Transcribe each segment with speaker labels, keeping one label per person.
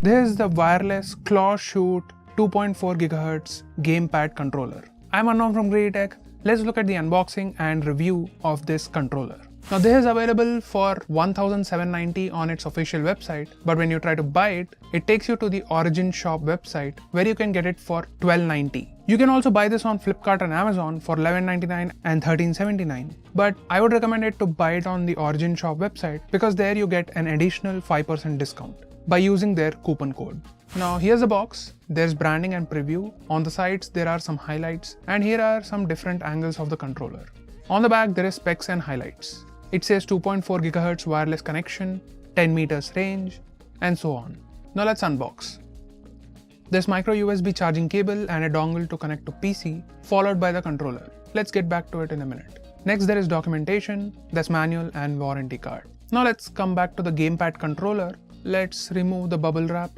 Speaker 1: This is the wireless CLAW Shoot 2.4 GHz Gamepad controller. I'm Unknown from Tech. Let's look at the unboxing and review of this controller. Now this is available for $1,790 on its official website, but when you try to buy it, it takes you to the Origin Shop website where you can get it for $1,290. You can also buy this on Flipkart and Amazon for $11.99 and $13.79, but I would recommend it to buy it on the Origin Shop website because there you get an additional 5% discount by using their coupon code. Now here's the box. There's branding and preview. On the sides there are some highlights, and here are some different angles of the controller. On the back there is specs and highlights. It says 2.4 GHz wireless connection, 10 meters range, and so on. Now let's unbox. There's micro USB charging cable and a dongle to connect to PC, followed by the controller. Let's get back to it in a minute. Next there is documentation, there's manual and warranty card. Now let's come back to the gamepad controller. Let's remove the bubble wrap.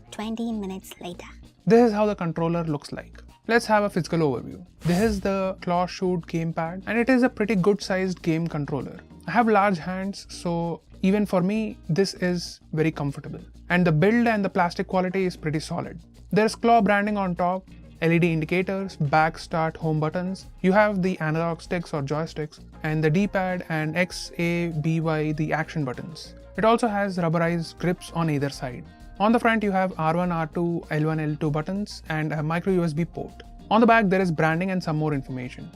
Speaker 2: 20 minutes later.
Speaker 1: This is how the controller looks like. Let's have a physical overview. This is the CLAW Shoot Gamepad, and it is a pretty good sized game controller. I have large hands, so even for me, this is very comfortable. And the build and the plastic quality is pretty solid. There's CLAW branding on top, LED indicators, back, start, home buttons. You have the analog sticks or joysticks, and the D-pad and X, A, B, Y, the action buttons. It also has rubberized grips on either side. On the front you have R1, R2, L1, L2 buttons and a micro USB port. On the back there is branding and some more information.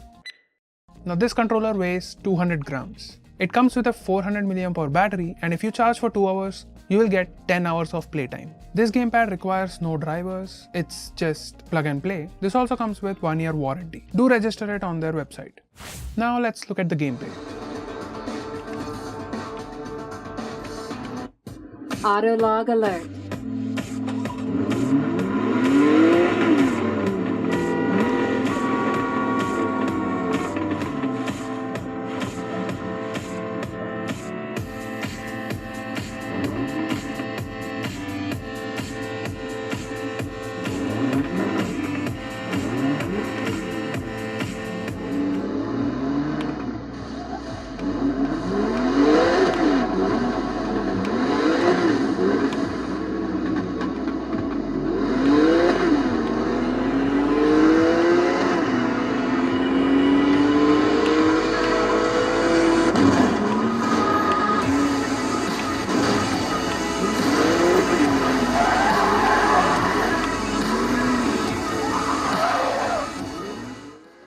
Speaker 1: Now this controller weighs 200 grams. It comes with a 400 mAh battery, and if you charge for 2 hours, you will get 10 hours of playtime. This gamepad requires no drivers, it's just plug and play. This also comes with 1-year warranty. Do register it on their website. Now let's look at the gameplay.
Speaker 3: Auto log alert.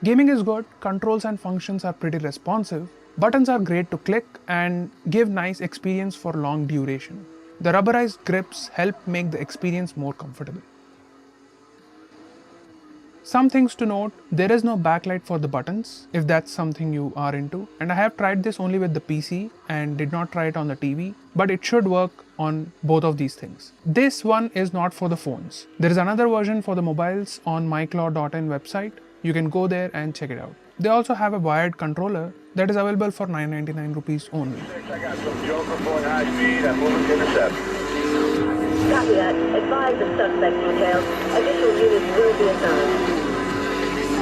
Speaker 1: Gaming is good, controls and functions are pretty responsive, buttons are great to click and give nice experience for long duration. The rubberized grips help make the experience more comfortable. Some things to note: there is no backlight for the buttons if that's something you are into, and I have tried this only with the PC and did not try it on the TV, but it should work on both of these things. This one is not for the phones. There is another version for the mobiles on myclaw.in website. You can go there and check it out. They also have a wired controller that is available for 999 rupees only.
Speaker 4: I got some Joker pulling high speed. I'm moving to intercept.
Speaker 5: Copy that. Advise the suspect details. Additional units will be assigned.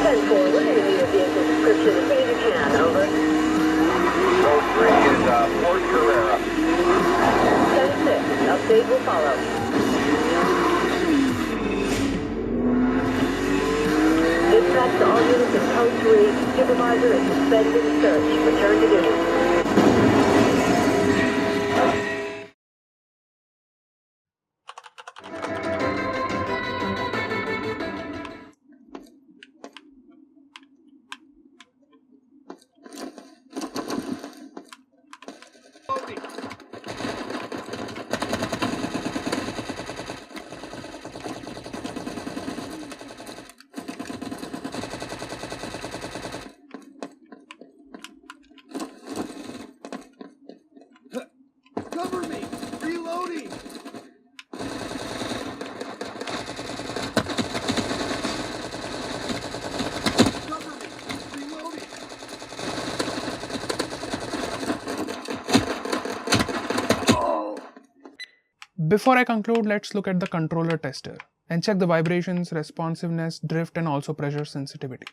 Speaker 5: 10-4, we're going to need a vehicle description as soon as you can. Over.
Speaker 4: Code 3 is Fort Carrera.
Speaker 5: 10-6. Update will follow. Dispatch to all units in Code 3. Supervisor is suspending search. Return to duty.
Speaker 6: Cover me! Reloading! Cover me! Reloading! Oh!
Speaker 1: Before I conclude, let's look at the controller tester and check the vibrations, responsiveness, drift, and also pressure sensitivity.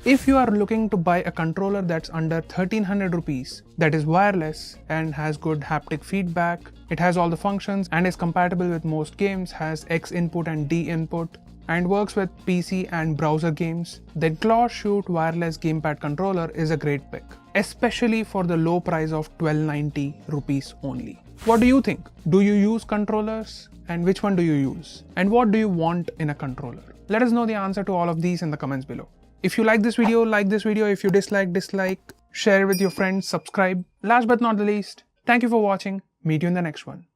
Speaker 1: If you are looking to buy a controller that's under 1300 rupees, that is wireless and has good haptic feedback, it has all the functions and is compatible with most games, has X input and D input, and works with PC and browser games, then CLAW Shoot Wireless Gamepad controller is a great pick, especially for the low price of 1290 rupees only. What do you think? Do you use controllers? And which one do you use? And what do you want in a controller? Let us know the answer to all of these in the comments below. If you like this video, like this video. If you dislike, share it with your friends, subscribe. Last but not the least, thank you for watching. Meet you in the next one.